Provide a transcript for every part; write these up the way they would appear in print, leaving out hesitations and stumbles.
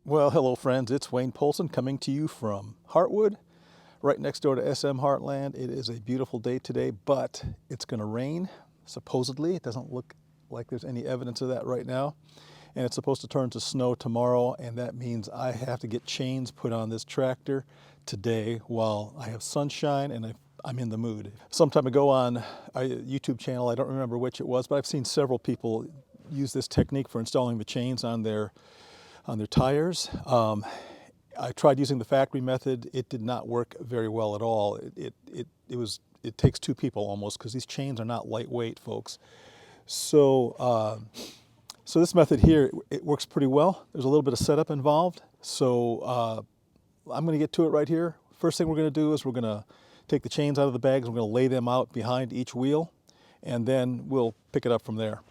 Well, hello friends, it's Wayne Polson coming to you from Heartwood, right next door to SM Heartland. It is a beautiful day today, but it's going to rain, supposedly. It doesn't look like there's any evidence of that right now. And it's supposed to turn to snow tomorrow, and that means I have to get chains put on this tractor today while I have sunshine and I'm in the mood. Some time ago on a YouTube channel, I don't remember which it was, but I've seen several people use this technique for installing the chains on their tires. I tried using the factory method. It did not work very well at all. It takes two people almost, because these chains are not lightweight, folks. So this method here, it works pretty well. There's a little bit of setup involved. So I'm going to get to it right here. First thing we're going to do is we're going to take the chains out of the bags. We're going to lay them out behind each wheel, and then we'll pick it up from there.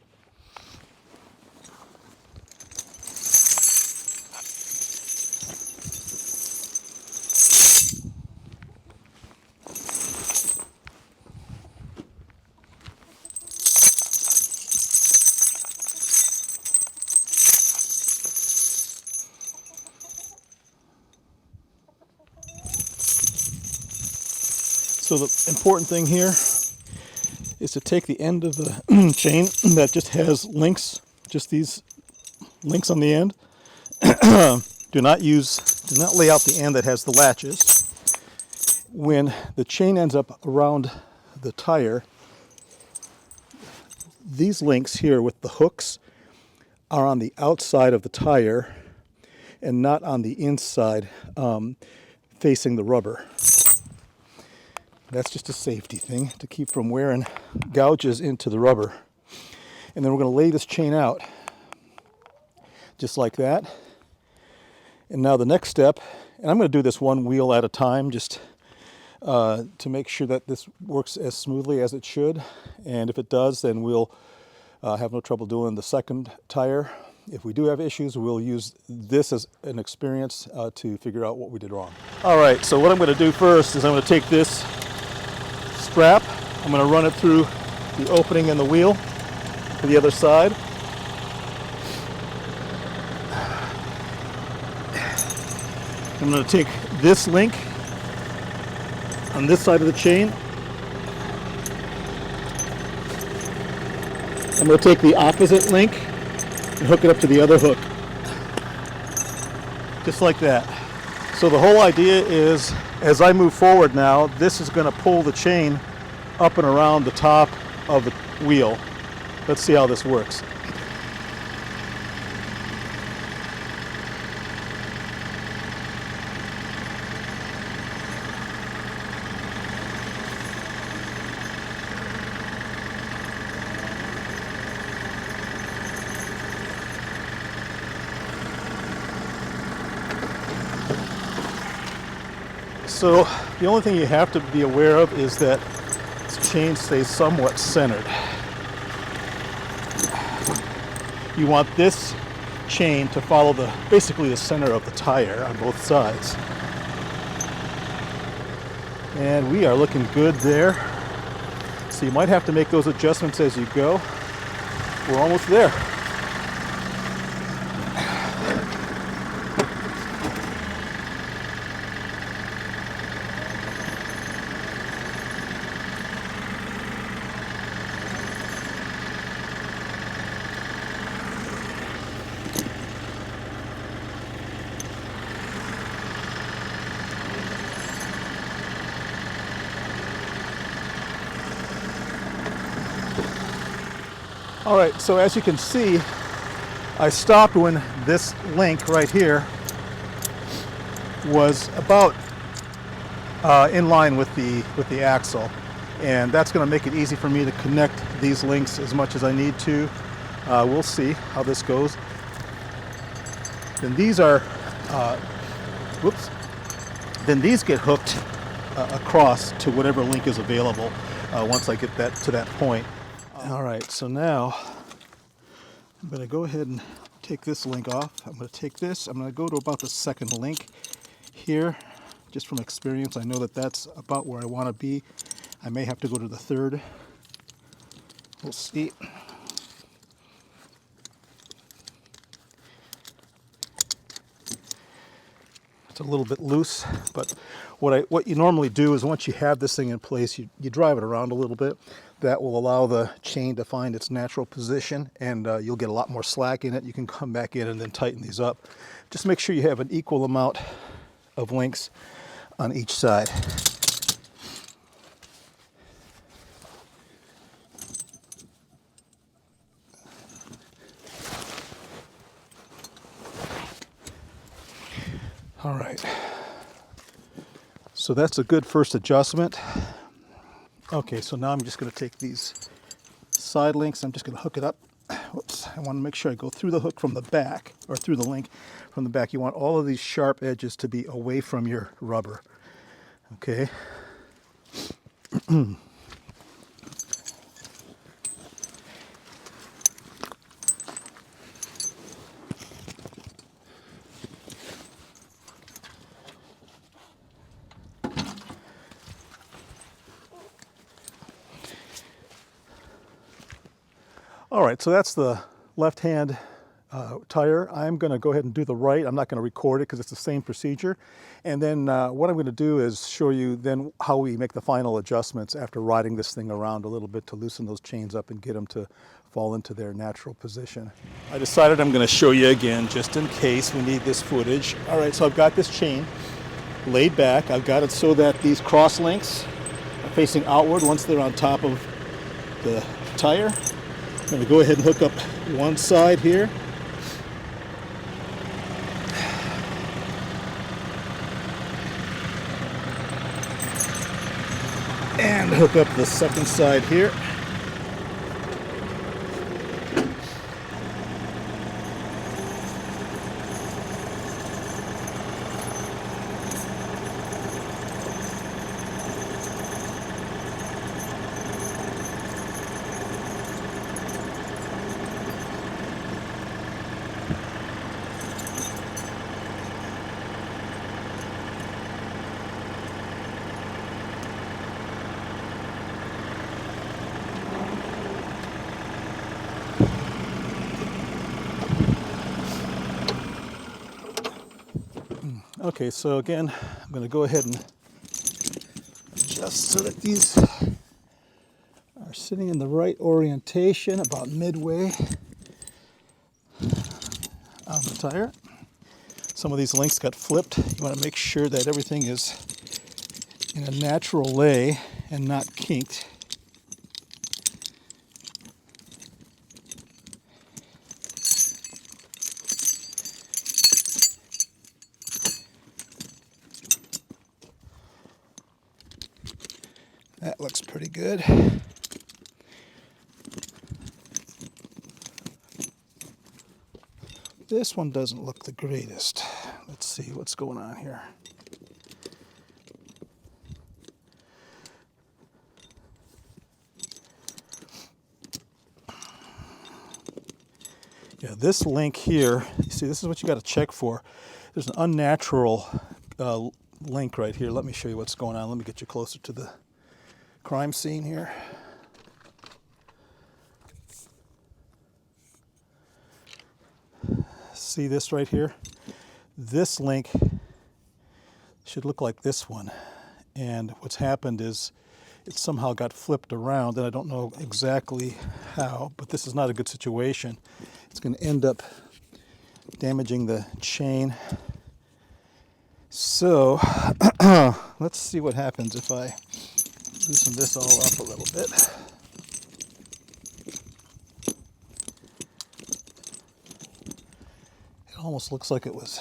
So the important thing here is to take the end of the chain that just has links, just these links on the end. Do not lay out the end that has the latches. When the chain ends up around the tire, these links here with the hooks are on the outside of the tire and not on the inside, facing the rubber. That's just a safety thing to keep from wearing gouges into the rubber. And then we're going to lay this chain out just like that. And now the next step, and I'm going to do this one wheel at a time just to make sure that this works as smoothly as it should. And if it does, then we'll have no trouble doing the second tire. If we do have issues, we'll use this as an experience to figure out what we did wrong. All right, so what I'm going to do first is I'm going to take this strap, I'm going to run it through the opening in the wheel to the other side. I'm going to take this link on this side of the chain. I'm going to take the opposite link and hook it up to the other hook. Just like that. So the whole idea is, as I move forward now, this is going to pull the chain up and around the top of the wheel. Let's see how this works. So the only thing you have to be aware of is that this chain stays somewhat centered. You want this chain to follow basically the center of the tire on both sides. And we are looking good there. So you might have to make those adjustments as you go. We're almost there. All right, so as you can see, I stopped when this link right here was about in line with the axle, and that's going to make it easy for me to connect these links as much as I need to. We'll see how this goes. Then these are, then these get hooked across to whatever link is available once I get that to that point. All right, so now I'm going to go ahead and take this link off. I'm going to take this, I'm going to go to about the second link here. Just from experience, I know that that's about where I want to be. I may have to go to the third. We'll see. a little bit loose, but what you normally do is once you have this thing in place, you drive it around a little bit. That will allow the chain to find its natural position, and you'll get a lot more slack in it. You can come back in and then tighten these up. Just make sure you have an equal amount of links on each side. All right, so that's a good first adjustment. Okay, so now I'm just going to take these side links, I'm just going to hook it up. Whoops, I want to make sure I go through the hook from the back, or through the link from the back. You want all of these sharp edges to be away from your rubber. Okay. All right, so that's the left-hand tire. I'm going to go ahead and do the right. I'm not going to record it because it's the same procedure. And then what I'm going to do is show you then how we make the final adjustments after riding this thing around a little bit to loosen those chains up and get them to fall into their natural position. I decided I'm going to show you again just in case we need this footage. All right, so I've got this chain laid back. I've got it so that these cross links are facing outward once they're on top of the tire. I'm going to go ahead and hook up one side here. And hook up the second side here. Okay, so again, I'm going to go ahead and adjust so that these are sitting in the right orientation, about midway on the tire. Some of these links got flipped. You want to make sure that everything is in a natural lay and not kinked. That looks pretty good. This one doesn't look the greatest. Let's see what's going on here. Yeah, this link here, you see, this is what you got to check for. There's an unnatural link right here. Let me show you what's going on. Let me get you closer to the crime scene here. See this right here? This link should look like this one. And what's happened is it somehow got flipped around, and I don't know exactly how, but this is not a good situation. It's going to end up damaging the chain. So let's see what happens if I loosen this all up a little bit. It almost looks like it was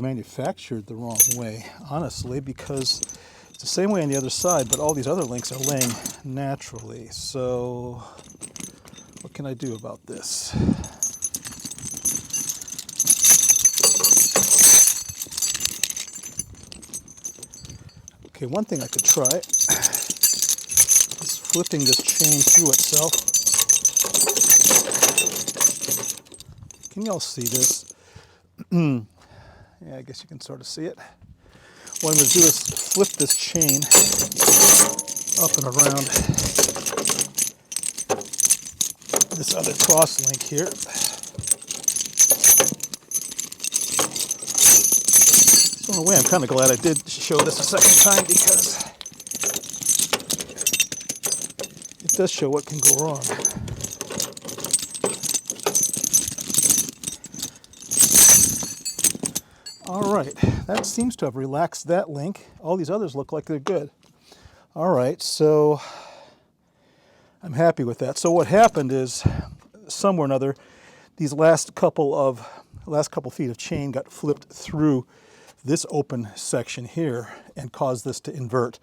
manufactured the wrong way, honestly, because it's the same way on the other side, but all these other links are laying naturally. So what can I do about this? Okay, one thing I could try is flipping this chain through itself. Can y'all see this? Yeah, I guess you can sort of see it. What I'm going to do is flip this chain up and around this other cross link here. So in a way, I'm kind of glad I did show this a second time, because it does show what can go wrong. All right, that seems to have relaxed that link. All these others look like they're good. All right, so I'm happy with that. So what happened is, somewhere or another, these last couple feet of chain got flipped through this open section here and caused this to invert.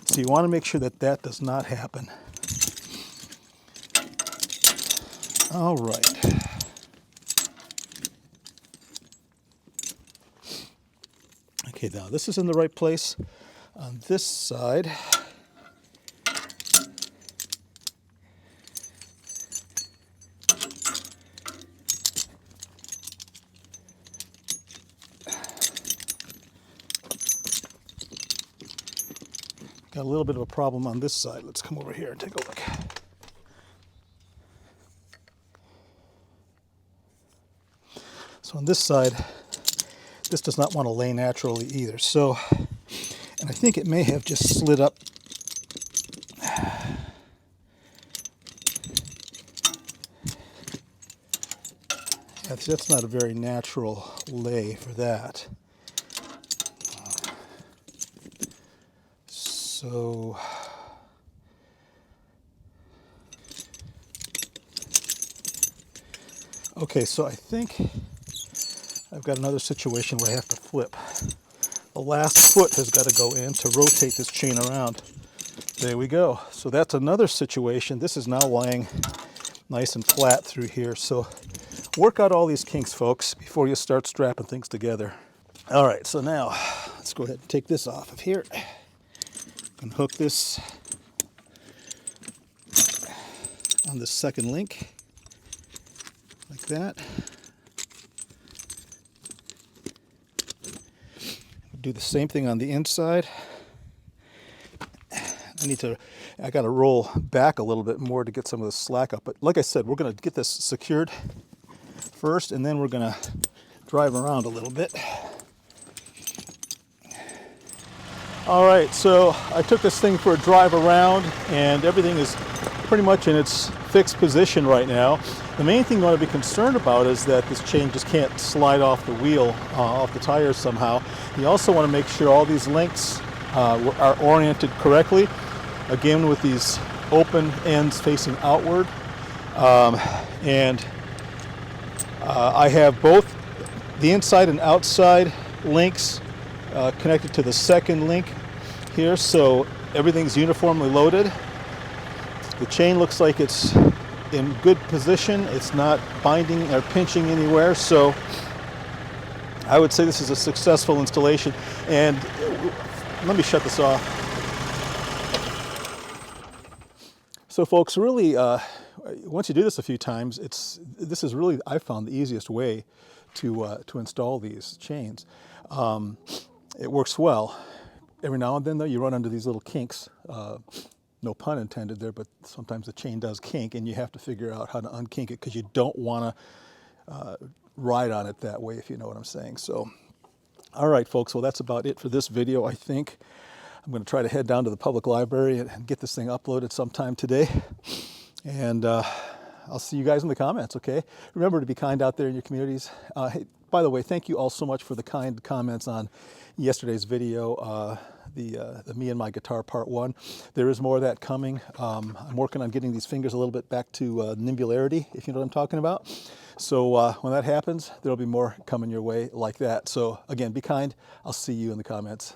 So you want to make sure that that does not happen. All right. Okay, now this is in the right place. On this side, got a little bit of a problem on this side. Let's come over here and take a look. So on this side, this does not want to lay naturally either. So, and I think it may have just slid up. That's not a very natural lay for that. So, okay, so I think I've got another situation where I have to flip. The last foot has got to go in to rotate this chain around. There we go. So that's another situation. This is now lying nice and flat through here. So work out all these kinks, folks, before you start strapping things together. All right, so now let's go ahead and take this off of here. And hook this on the second link, like that. Do the same thing on the inside. I got to roll back a little bit more to get some of the slack up. But like I said, we're going to get this secured first, and then we're going to drive around a little bit. All right, so I took this thing for a drive around, and everything is pretty much in its fixed position right now. The main thing you want to be concerned about is that this chain just can't slide off the wheel, off the tires somehow. You also want to make sure all these links are oriented correctly. Again, with these open ends facing outward. I have both the inside and outside links connected to the second link here, so everything's uniformly loaded. The chain looks like it's in good position. It's not binding or pinching anywhere, so I would say this is a successful installation. And let me shut this off. So folks, really, once you do this a few times, this is really, I found, the easiest way to install these chains. It works well. Every now and then, though, you run into these little kinks. No pun intended there, but sometimes the chain does kink, and you have to figure out how to unkink it, because you don't want to ride on it that way, if you know what I'm saying. So, all right, folks, well, that's about it for this video, I think. I'm going to try to head down to the public library and get this thing uploaded sometime today. And I'll see you guys in the comments, okay? Remember to be kind out there in your communities. Hey, by the way, thank you all so much for the kind comments on yesterday's video, the Me and My Guitar Part 1. There is more of that coming. I'm working on getting these fingers a little bit back to nimbularity, if you know what I'm talking about. So when that happens, there'll be more coming your way like that. So again, be kind. I'll see you in the comments.